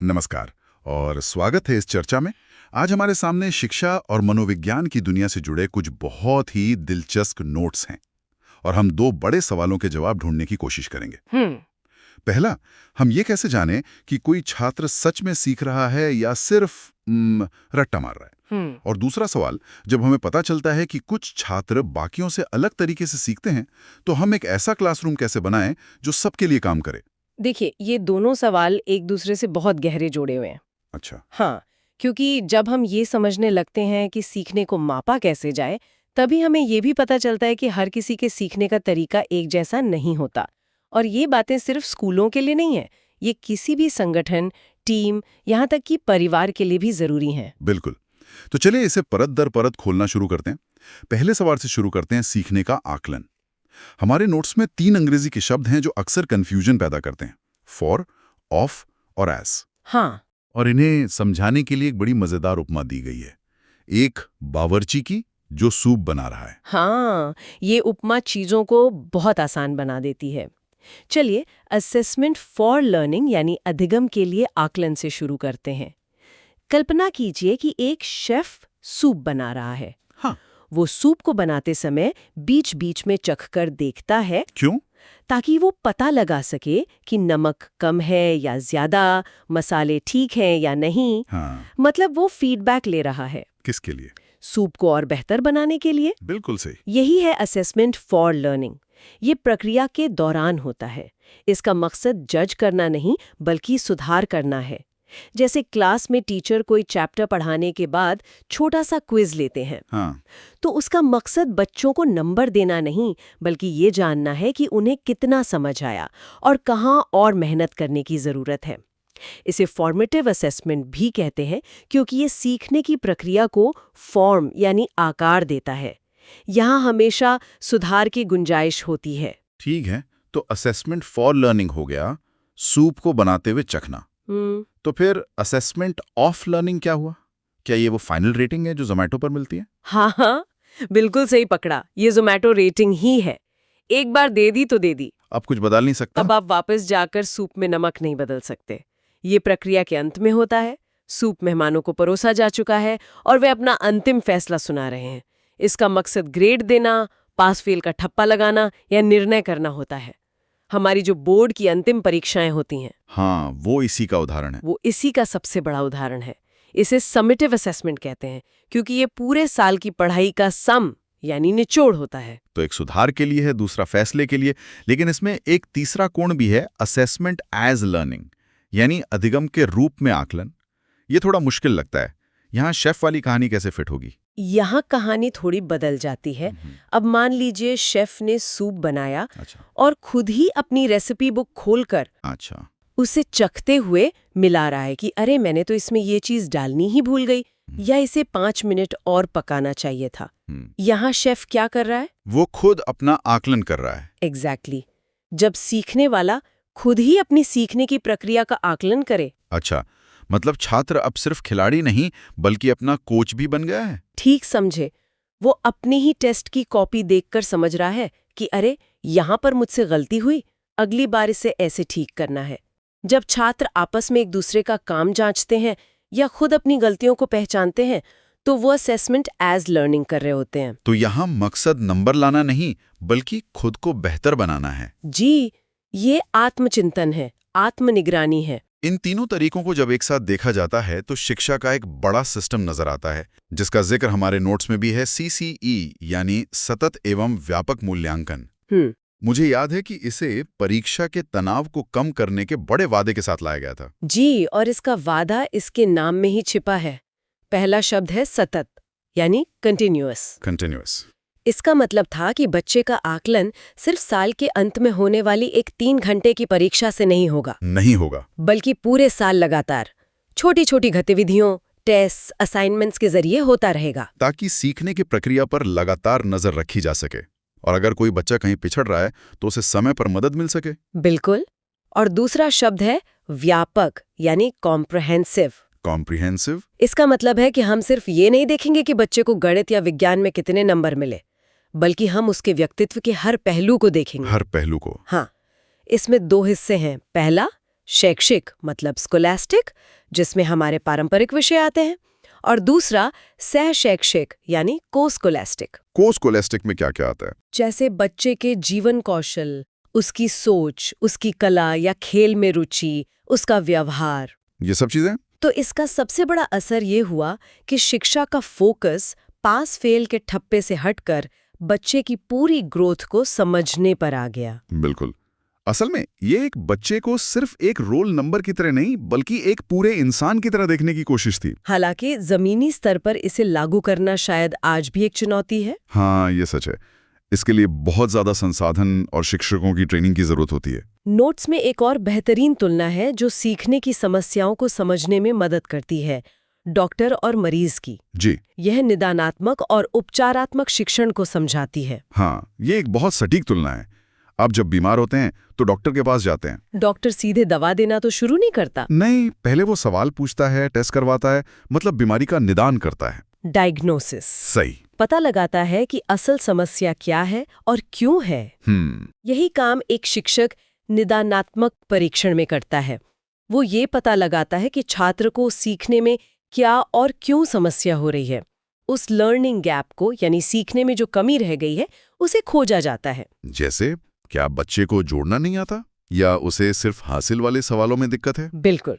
नमस्कार और स्वागत है इस चर्चा में। आज हमारे सामने शिक्षा और मनोविज्ञान की दुनिया से जुड़े कुछ बहुत ही दिलचस्प नोट्स हैं और हम दो बड़े सवालों के जवाब ढूंढने की कोशिश करेंगे। पहला, हम ये कैसे जानें कि कोई छात्र सच में सीख रहा है या सिर्फ रट्टा मार रहा है। और दूसरा सवाल, जब हमें पता चलता है कि कुछ छात्र बाकियों से अलग तरीके से सीखते हैं, तो हम एक ऐसा क्लासरूम कैसे बनाएं जो सबके लिए काम करे। देखिए, ये दोनों सवाल एक दूसरे से बहुत गहरे जुड़े हुए हैं। अच्छा। हाँ, क्योंकि जब हम ये समझने लगते हैं कि सीखने को मापा कैसे जाए, तभी हमें ये भी पता चलता है कि हर किसी के सीखने का तरीका एक जैसा नहीं होता। और ये बातें सिर्फ स्कूलों के लिए नहीं है, ये किसी भी संगठन, टीम, यहाँ तक कि परिवार के लिए भी जरूरी हैं। बिल्कुल। तो चलिए इसे परत दर परत खोलना शुरू करते हैं। पहले सवाल से शुरू करते हैं, सीखने का आकलन। हमारे नोट्स में 3 अंग्रेजी के शब्द हैं जो अक्सर कंफ्यूजन पैदा करते हैं, फॉर, ऑफ और एज। हाँ, और इन्हें समझाने के लिए एक बड़ी मजेदार उपमा दी गई है, एक बावर्ची की जो सूप बना रहा है। हाँ, ये उपमा चीजों को बहुत आसान बना देती है। चलिए, असेसमेंट फॉर लर्निंग यानी अधिगम के लिए आकलन से शुरू करते हैं। कल्पना कीजिए कि एक शेफ सूप बना रहा है। हाँ। वो सूप को बनाते समय बीच बीच में चखकर देखता है। क्यों? ताकि वो पता लगा सके कि नमक कम है या ज्यादा, मसाले ठीक हैं या नहीं। हाँ। मतलब वो फीडबैक ले रहा है। किसके लिए? सूप को और बेहतर बनाने के लिए। बिल्कुल सही। यही है असेसमेंट फॉर लर्निंग। ये प्रक्रिया के दौरान होता है। इसका मकसद जज करना नहीं, बल्कि सुधार करना है। जैसे क्लास में टीचर कोई चैप्टर पढ़ाने के बाद छोटा सा क्विज लेते हैं। हाँ। तो उसका मकसद बच्चों को नंबर देना नहीं, बल्कि ये जानना है कि उन्हें कितना समझ आया और कहाँ और मेहनत करने की जरूरत है। इसे फॉर्मेटिव असेसमेंट भी कहते हैं, क्योंकि ये सीखने की प्रक्रिया को फॉर्म यानी आकार देता है। यहाँ हमेशा सुधार की गुंजाइश होती है। ठीक है, तो असेसमेंट फॉर लर्निंग हो गया, सूप को बनाते हुए चखना। तो फिर असेसमेंट ऑफ लर्निंग क्या हुआ? क्या ये वो फाइनल रेटिंग है जो जोमेटो पर मिलती है? हाँ हाँ, बिल्कुल सही पकड़ा। ये जोमेटो रेटिंग ही है। एक बार दे दी तो दे दी। अब कुछ बदल नहीं सकता? अब आप वापस जाकर सूप में नमक नहीं बदल सकते। ये प्रक्रिया के अंत में होता है। सूप मेहमानों को परोसा जा चुका है और वे अपना अंतिम फैसला सुना रहे हैं। इसका मकसद ग्रेड देना, पास फेल का ठप्पा लगाना या निर्णय करना होता है। हमारी जो बोर्ड की अंतिम परीक्षाएं होती हैं, हाँ, वो इसी का उदाहरण है। वो इसी का सबसे बड़ा उदाहरण है। इसे समेटिव असेसमेंट कहते हैं, क्योंकि ये पूरे साल की पढ़ाई का सम यानी निचोड़ होता है। तो एक सुधार के लिए है, दूसरा फैसले के लिए। लेकिन इसमें एक तीसरा कोण भी है, असेसमेंट एज लर्निंग यानी अधिगम के रूप में आकलन। ये थोड़ा मुश्किल लगता है। यहाँ शेफ वाली कहानी कैसे फिट होगी? यहाँ कहानी थोड़ी बदल जाती है। अब मान लीजिए शेफ ने सूप बनाया। अच्छा। और खुद ही अपनी रेसिपी बुक खोलकर अच्छा। उसे चखते हुए मिला रहा है कि अरे मैंने तो इसमें ये चीज डालनी ही भूल गई, या इसे 5 मिनट और पकाना चाहिए था। यहाँ शेफ क्या कर रहा है? वो खुद अपना आकलन कर रहा है। एग्जैक्टली। जब सीखने वाला खुद ही अपनी सीखने की प्रक्रिया का आकलन करे। अच्छा, मतलब छात्र अब सिर्फ खिलाड़ी नहीं बल्कि अपना कोच भी बन गया है। ठीक समझे। वो अपने ही टेस्ट की कॉपी देखकर समझ रहा है कि अरे यहाँ पर मुझसे गलती हुई, अगली बार इसे ऐसे ठीक करना है। जब छात्र आपस में एक दूसरे का काम जांचते हैं या खुद अपनी गलतियों को पहचानते हैं, तो वो असेसमेंट एज लर्निंग कर रहे होते हैं। तो यहाँ मकसद नंबर लाना नहीं बल्कि खुद को बेहतर बनाना है। जी, ये आत्मचिंतन है, आत्मनिगरानी है। इन तीनों तरीकों को जब एक साथ देखा जाता है तो शिक्षा का एक बड़ा सिस्टम नजर आता है, जिसका जिक्र हमारे नोट्स में भी है, CCE यानी सतत एवं व्यापक मूल्यांकन। मुझे याद है कि इसे परीक्षा के तनाव को कम करने के बड़े वादे के साथ लाया गया था। जी, और इसका वादा इसके नाम में ही छिपा है। पहला शब्द है सतत यानी कंटिन्यूअस। इसका मतलब था कि बच्चे का आकलन सिर्फ साल के अंत में होने वाली एक 3 घंटे की परीक्षा से नहीं होगा, बल्कि पूरे साल लगातार छोटी छोटी गतिविधियों, टेस्ट, असाइनमेंट्स के जरिए होता रहेगा, ताकि सीखने की प्रक्रिया पर लगातार नजर रखी जा सके और अगर कोई बच्चा कहीं पिछड़ रहा है तो उसे समय पर मदद मिल सके। बिल्कुल। और दूसरा शब्द है व्यापक यानी कॉम्प्रिहेंसिव। इसका मतलब है कि हम सिर्फ ये नहीं देखेंगे कि बच्चे को गणित या विज्ञान में कितने नंबर मिले, बल्कि हम उसके व्यक्तित्व के हर पहलू को देखेंगे। हर पहलू को। हाँ, इसमें 2 हिस्से हैं। पहला, शैक्षिक मतलब स्कोलैस्टिक, जिसमें हमारे पारंपरिक विषय आते हैं, और दूसरा सह शैक्षिक यानी को-स्कोलैस्टिक। को-स्कोलैस्टिक में क्या क्या आता है? जैसे बच्चे के जीवन कौशल, उसकी सोच, उसकी कला या खेल में रुचि, उसका व्यवहार, ये सब चीजें? तो इसका सबसे बड़ा असर ये हुआ कि शिक्षा का फोकस पास फेल के ठप्पे से हटकर बच्चे की पूरी ग्रोथ को समझने पर आ गया। बिल्कुल। असल में ये एक बच्चे को सिर्फ एक रोल नंबर की तरह नहीं बल्कि एक पूरे इंसान की तरह देखने की कोशिश थी। हालांकि जमीनी स्तर पर इसे लागू करना शायद आज भी एक चुनौती है। हाँ, ये सच है। इसके लिए बहुत ज्यादा संसाधन और शिक्षकों की ट्रेनिंग की जरूरत होती है। नोट्स में एक और बेहतरीन तुलना है जो सीखने की समस्याओं को समझने में मदद करती है, डॉक्टर और मरीज की। जी। यह निदानात्मक और उपचारात्मक शिक्षण को समझाती है। हाँ, ये एक बहुत सटीक तुलना है। आप जब बीमार होते हैं तो डॉक्टर के पास जाते हैं। डॉक्टर सीधे दवा देना तो शुरू नहीं करता। नहीं, पहले वो सवाल पूछता है, टेस्ट करवाता है, मतलब बीमारी का निदान करता है। डायग्नोसिस। सही। पता लगाता है कि असल समस्या क्या है और क्यों है। यही काम एक शिक्षक निदानात्मक परीक्षण में करता है। वो ये पता लगाता है कि छात्र को सीखने में क्या और क्यों समस्या हो रही है। उस लर्निंग गैप को, यानी सीखने में जो कमी रह गई है, उसे खोजा जाता है। जैसे क्या बच्चे को जोड़ना नहीं आता या उसे सिर्फ हासिल वाले सवालों में दिक्कत है? बिल्कुल।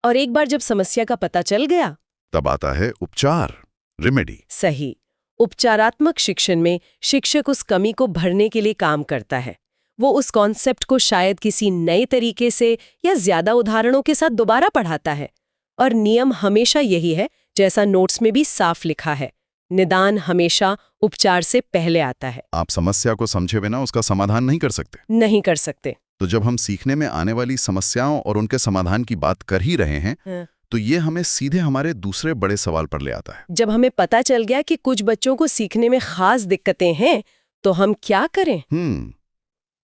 और एक बार जब समस्या का पता चल गया, तब आता है उपचार, रेमेडी। सही। उपचारात्मक शिक्षण में शिक्षक उस कमी को भरने के लिए काम करता है। वो उस कॉन्सेप्ट को शायद किसी नए तरीके से या ज्यादा उदाहरणों के साथ दोबारा पढ़ाता है। और नियम हमेशा यही है, जैसा नोट्स में भी साफ लिखा है, निदान हमेशा उपचार से पहले आता है। आप समस्या को समझे बिना उसका समाधान नहीं कर सकते। नहीं कर सकते। तो जब हम सीखने में आने वाली समस्याओं और उनके समाधान की बात कर ही रहे हैं, तो ये हमें सीधे हमारे दूसरे बड़े सवाल पर ले आता है। जब हमें पता चल गया कि कुछ बच्चों को सीखने में खास दिक्कतें हैं, तो हम क्या करें?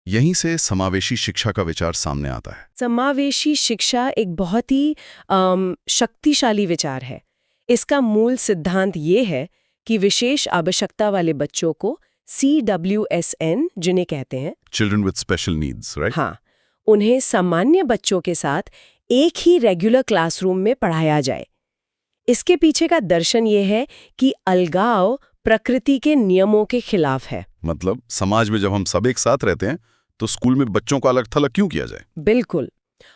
यहीं से समावेशी शिक्षा का विचार सामने आता है। समावेशी शिक्षा एक बहुत ही शक्तिशाली विचार है। इसका मूल सिद्धांत ये है कि विशेष आवश्यकता वाले बच्चों को CWSN, जिन्हें कहते हैं children with special needs, right? हाँ, उन्हें सामान्य बच्चों के साथ एक ही रेगुलर क्लासरूम में पढ़ाया जाए। इसके पीछे का दर्शन ये है कि अलगाव प्रकृति के नियमों के खिलाफ है। मतलब समाज में जब हम सब एक साथ रहते हैं तो स्कूल में बच्चों को अलग थलग क्यों किया जाए? बिल्कुल।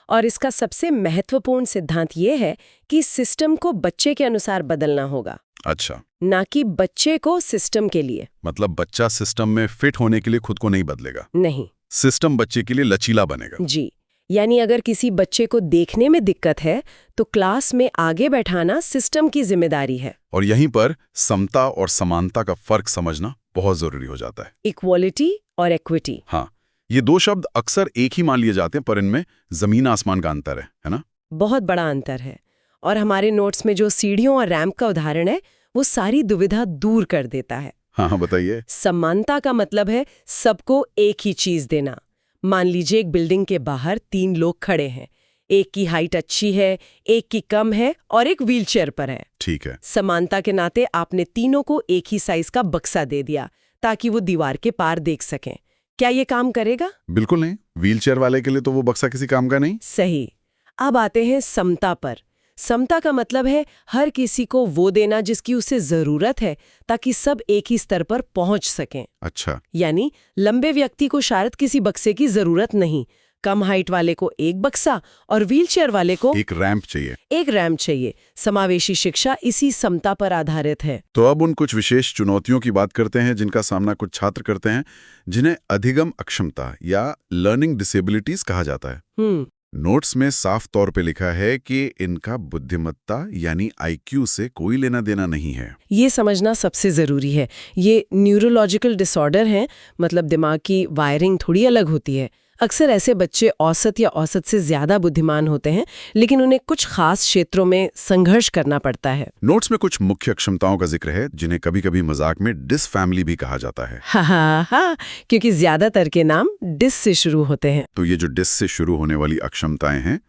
और इसका सबसे महत्वपूर्ण सिद्धांत ये है कि सिस्टम को बच्चे के अनुसार बदलना होगा। अच्छा। ना कि बच्चे को सिस्टम के लिए। मतलब बच्चा सिस्टम में फिट होने के लिए खुद को नहीं बदलेगा। नहीं, सिस्टम बच्चे के लिए लचीला बनेगा। जी। यानी अगर किसी बच्चे को देखने में दिक्कत है तो क्लास में आगे बैठाना सिस्टम की जिम्मेदारी है। और यहीं पर समता और समानता का फर्क समझना बहुत जरूरी हो जाता है। इक्वालिटी और इक्विटी। हाँ, ये दो शब्द अक्सर एक ही मान लिए जाते हैं, पर इनमें जमीन आसमान का अंतर है ना? बहुत बड़ा अंतर है। और हमारे नोट्स में जो सीढ़ियों और रैंप का उदाहरण है, वो सारी दुविधा दूर कर देता है। हाँ, बताइए। समानता का मतलब है सबको एक ही चीज देना। मान लीजिए एक बिल्डिंग के बाहर 3 लोग खड़े हैं। एक की हाइट अच्छी है, एक की कम है और एक व्हीलचेयर पर है। ठीक है। समानता के नाते आपने तीनों को एक ही साइज का बक्सा दे दिया ताकि वो दीवार के पार देख सकें। क्या ये काम करेगा? बिल्कुल नहीं। व्हीलचेयर वाले के लिए तो वो बक्सा किसी काम का नहीं। सही। अब आते हैं समता पर। समता का मतलब है हर किसी को वो देना जिसकी उसे जरूरत है, ताकि सब एक ही स्तर पर पहुंच सकें। अच्छा। यानी लंबे व्यक्ति को शायद किसी बक्से की जरूरत नहीं, कम हाइट वाले को एक बक्सा और व्हीलचेयर वाले को एक रैंप चाहिए। एक रैंप चाहिए। समावेशी शिक्षा इसी समता पर आधारित है। तो अब उन कुछ विशेष चुनौतियों की बात करते हैं जिनका सामना कुछ छात्र करते हैं, जिन्हें अधिगम अक्षमता या लर्निंग डिसेबिलिटीज कहा जाता है। नोट्स में साफ तौर पे लिखा है कि इनका बुद्धिमत्ता यानी IQ से कोई लेना देना नहीं है। ये समझना सबसे जरूरी है। ये न्यूरोलॉजिकल डिसऑर्डर है, मतलब दिमाग की वायरिंग थोड़ी अलग होती है। अक्सर ऐसे बच्चे औसत या औसत से ज्यादा बुद्धिमान होते हैं, लेकिन उन्हें कुछ खास क्षेत्रों में संघर्ष करना पड़ता है। नोट्स में कुछ मुख्य क्षमताओं का जिक्र है जिन्हें कभी-कभी मजाक में डिस फैमिली भी कहा जाता है। हाँ, क्योंकि ज्यादातर के नाम डिस से शुरू होते हैं। तो ये जो डिस से शुरू होने वाली अक्षमताएं हैं,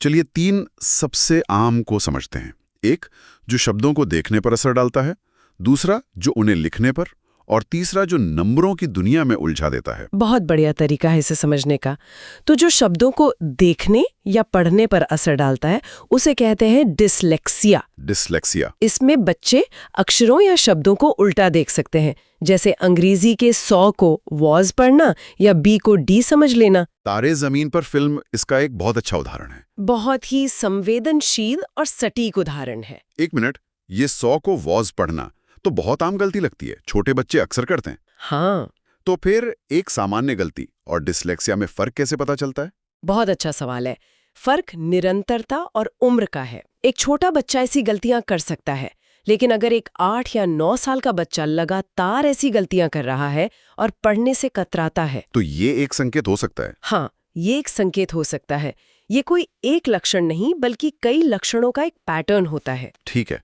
चलिए 3 सबसे आम को समझते हैं। एक, जो शब्दों को देखने पर असर डालता है। दूसरा, जो उन्हें लिखने पर। और तीसरा जो नंबरों की दुनिया में उलझा देता है। बहुत बढ़िया तरीका है इसे समझने का। तो जो शब्दों को देखने या पढ़ने पर असर डालता है उसे कहते हैं डिसलेक्सिया। डिसलेक्सिया। इसमें बच्चे अक्षरों या शब्दों को उल्टा देख सकते हैं, जैसे अंग्रेजी के 100 को वॉज पढ़ना या बी को डी समझ लेना। तारे जमीन पर फिल्म इसका एक बहुत अच्छा उदाहरण है। बहुत ही संवेदनशील और सटीक उदाहरण है। एक मिनट, ये 100 को वॉज पढ़ना तो बहुत आम गलती लगती है, छोटे बच्चे अक्सर करते हैं। हाँ, तो फिर एक सामान्य गलती और डिसलेक्सिया में फर्क कैसे पता चलता है? बहुत अच्छा सवाल है। फर्क निरंतरता और उम्र का है। एक छोटा बच्चा ऐसी गलतियां कर सकता है, लेकिन अगर एक 8 या 9 साल का बच्चा लगातार ऐसी गलतियां कर रहा है और पढ़ने से कतराता है, तो ये एक संकेत हो सकता है। हाँ, ये एक संकेत हो सकता है। ये कोई एक लक्षण नहीं, बल्कि कई लक्षणों का एक पैटर्न होता है। ठीक है,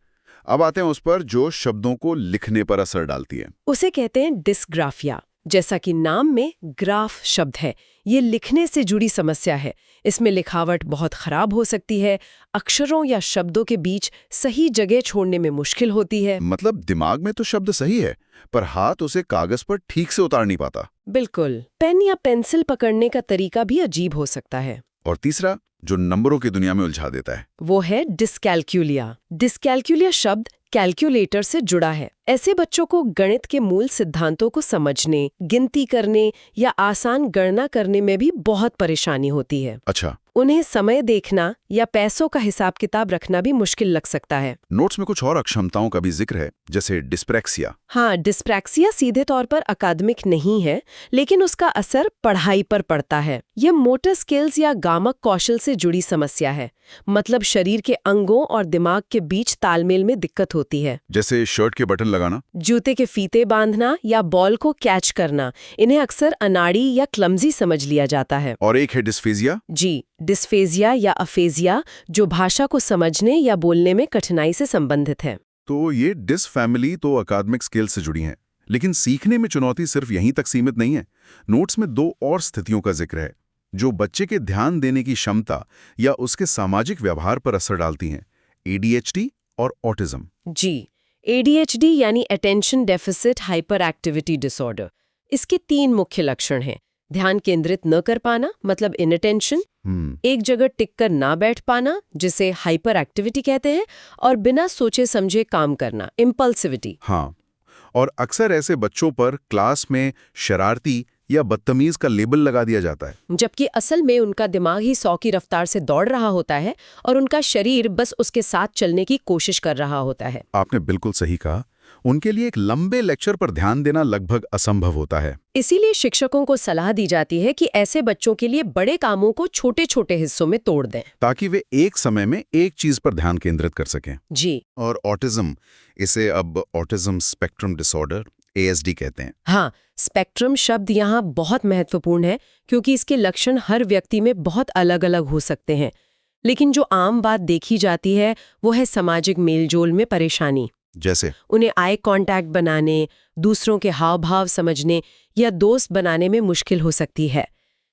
अब आते हैं उस पर जो शब्दों को लिखने पर असर डालती है। उसे कहते हैं डिस्ग्राफिया। जैसा कि नाम में ग्राफ शब्द है, ये लिखने से जुड़ी समस्या है। इसमें लिखावट बहुत खराब हो सकती है, अक्षरों या शब्दों के बीच सही जगह छोड़ने में मुश्किल होती है। मतलब दिमाग में तो शब्द सही है, पर हाथ उसे कागज पर ठीक से उतार नहीं पाता। बिल्कुल, पेन या पेंसिल पकड़ने का तरीका भी अजीब हो सकता है। और तीसरा, जो नंबरों की दुनिया में उलझा देता है, वो है डिस्कैल्कुलिया। डिस्कैल्कुलिया शब्द कैलकुलेटर से जुड़ा है। ऐसे बच्चों को गणित के मूल सिद्धांतों को समझने, गिनती करने या आसान गणना करने में भी बहुत परेशानी होती है। अच्छा, उन्हें समय देखना या पैसों का हिसाब किताब रखना भी मुश्किल लग सकता है। नोट्स में कुछ और अक्षमताओं का भी जिक्र है, जैसे डिस्प्रैक्सिया। हाँ, डिस्प्रैक्सिया सीधे तौर पर अकादमिक नहीं है, लेकिन उसका असर पढ़ाई पर पड़ता है। यह मोटर स्किल्स या गामक कौशल से जुड़ी समस्या है। मतलब शरीर के अंगों और दिमाग के बीच तालमेल में दिक्कत होती है। जैसे शर्ट के बटन लगाना, जूते के फीते बांधना या बॉल को कैच करना, इन्हें अक्सर अनाड़ी या क्लमजी समझ लिया जाता है। और एक है डिस्फेजिया। जी, डिस्फेजिया या अफेजिया, जो भाषा को समझने या बोलने में कठिनाई से संबंधित है। तो ये डिस फैमिली तो अकादमिक स्किल से जुड़ी हैं, लेकिन सीखने में चुनौती सिर्फ यहीं तक सीमित नहीं है। नोट्स में 2 और स्थितियों का जिक्र है जो बच्चे के ध्यान देने की क्षमता या उसके सामाजिक व्यवहार पर असर डालती हैं, ADHD और ऑटिज्म। जी, ADHD यानी attention deficit hyper activity disorder. इसके 3 मुख्य लक्षण हैं। ध्यान केंद्रित न कर पाना, मतलब इनअटेंशन, एक जगह टिक कर ना बैठ पाना, जिसे हाइपर एक्टिविटी कहते हैं, और बिना सोचे समझे काम करना, इम्पल्सिविटी। हाँ, और अक्सर ऐसे बच्चों पर क्लास में शरारती या बदतमीज का लेबल लगा दिया जाता है, जबकि असल में उनका दिमाग ही 100 की रफ्तार से दौड़ रहा होता है और उनका शरीर बस उसके साथ चलने की कोशिश कर रहा होता है। आपने बिल्कुल सही कहा। उनके लिए एक लंबे लेक्चर पर ध्यान देना लगभग असंभव होता है। इसीलिए शिक्षकों को सलाह दी जाती है कि ऐसे बच्चों के लिए बड़े कामों को छोटे छोटे हिस्सों में तोड़ दें, ताकि वे एक समय में एक चीज पर ध्यान केंद्रित कर सकें। जी। और ऑटिज्म, इसे अब ऑटिज्म स्पेक्ट्रम डिसऑर्डर ASD कहते हैं। हाँ, स्पेक्ट्रम शब्द यहाँ बहुत महत्वपूर्ण है, क्योंकि इसके लक्षण हर व्यक्ति में बहुत अलग अलग हो सकते हैं। लेकिन जो आम बात देखी जाती है वो है सामाजिक मेलजोल में परेशानी। जैसे उन्हें आई कांटेक्ट बनाने, दूसरों के हाव भाव समझने या दोस्त बनाने में मुश्किल हो सकती है।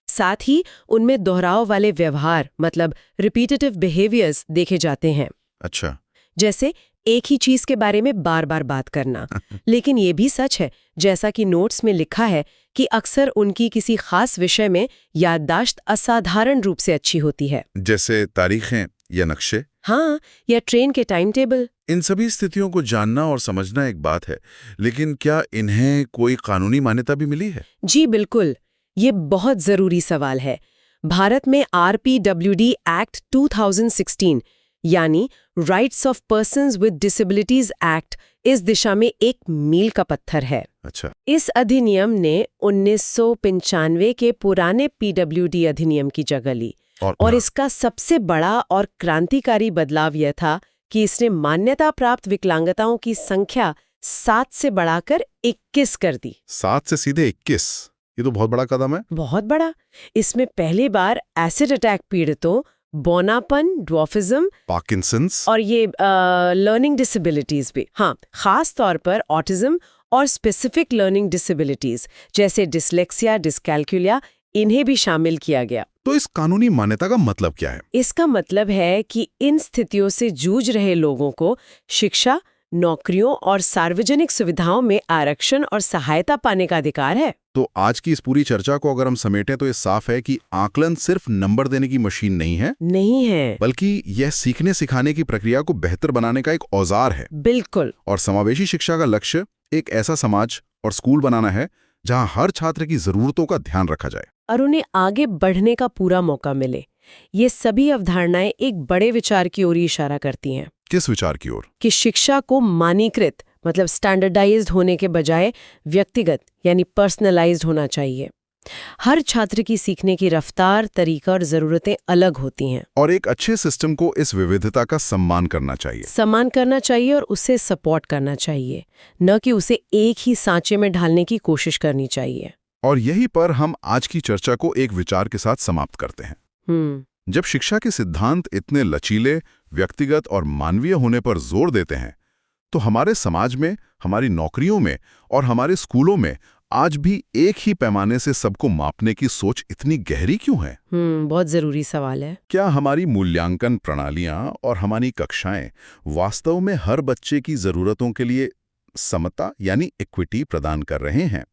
साथ ही उनमें दोहराव वाले व्यवहार, मतलब रिपीटेटिव बिहेवियर्स देखे जाते हैं। अच्छा, जैसे एक ही चीज के बारे में बार बार बात करना। लेकिन ये भी सच है, जैसा कि नोट्स में लिखा है, कि अक्सर उनकी किसी खास विषय में याददाश्त असाधारण रूप से अच्छी होती है, जैसे तारीखें या नक्शे। हाँ, या ट्रेन के टाइम टेबल। इन सभी स्थितियों को जानना और समझना एक बात है, लेकिन क्या इन्हें कोई कानूनी मान्यता भी मिली है? जी बिल्कुल, ये बहुत जरूरी सवाल है। भारत में RPWD एक्ट 2016 यानी rights of persons with disabilities act इस दिशा में एक मील का पत्थर है। अच्छा, इस अधिनियम ने 1995 के पुराने PWD अधिनियम की जगह ली, और इसका सबसे बड़ा और क्रांतिकारी बदलाव यह था कि इसने मान्यता प्राप्त विकलांगताओं की संख्या 7 से बढ़ाकर 21 कर दी। 7 से सीधे 21, ये तो बहुत बड़ा कदम है। बहुत बड़ा। इसमें पहली बार एसिड अटैक पीड़ितों, बौनापन, ड्वार्फिज्म, पार्किंसंस और ये लर्निंग डिसेबिलिटीज भी, हाँ, खास तौर पर ऑटिज्म और स्पेसिफिक लर्निंग डिसेबिलिटीज जैसे डिसलेक्सिया, डिस्कैल्कुलिया, इन्हें भी शामिल किया गया। तो इस कानूनी मान्यता का मतलब क्या है? इसका मतलब है कि इन स्थितियों से जूझ रहे लोगों को शिक्षा, नौकरियों और सार्वजनिक सुविधाओं में आरक्षण और सहायता पाने का अधिकार है। तो आज की इस पूरी चर्चा को अगर हम समेटें तो ये साफ है कि आकलन सिर्फ नंबर देने की मशीन नहीं है, बल्कि यह सीखने सिखाने की प्रक्रिया को बेहतर बनाने का एक औजार है। बिल्कुल। और समावेशी शिक्षा का लक्ष्य एक ऐसा समाज और स्कूल बनाना है जहां हर छात्र की जरूरतों का ध्यान रखा जाए और उन्हें आगे बढ़ने का पूरा मौका मिले। ये सभी अवधारणाएं एक बड़े विचार की ओर इशारा करती हैं। किस विचार की ओर? कि शिक्षा को मानकीकृत मतलब स्टैंडर्डाइज्ड होने के बजाय व्यक्तिगत यानी पर्सनलाइज्ड होना चाहिए। हर छात्र की सीखने की रफ्तार, तरीका और जरूरतें अलग होती हैं। और एक अच्छे सिस्टम को इस विविधता का सम्मान करना चाहिए और उसे सपोर्ट करना चाहिए, न कि उसे एक ही सांचे में ढालने की कोशिश करनी चाहिए। और यही पर हम आज की चर्चा को एक विचार के साथ समाप्त करते हैं। जब शिक्षा के सिद्धांत इतने लचीले, व्यक्तिगत और मानवीय होने पर जोर देते हैं, तो हमारे समाज में, हमारी नौकरियों में और हमारे स्कूलों में आज भी एक ही पैमाने से सबको मापने की सोच इतनी गहरी क्यों है? बहुत जरूरी सवाल है। क्या हमारी मूल्यांकन प्रणालियां और हमारी कक्षाएं वास्तव में हर बच्चे की जरूरतों के लिए समता यानी इक्विटी प्रदान कर रहे हैं?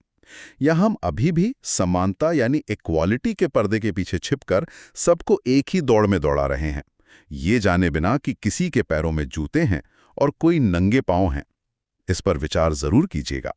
या हम अभी भी समानता यानी इक्वालिटी के पर्दे के पीछे छिपकर सबको एक ही दौड़ में दौड़ा रहे हैं, ये जाने बिना कि किसी के पैरों में जूते हैं और कोई नंगे पांव हैं? इस पर विचार जरूर कीजिएगा।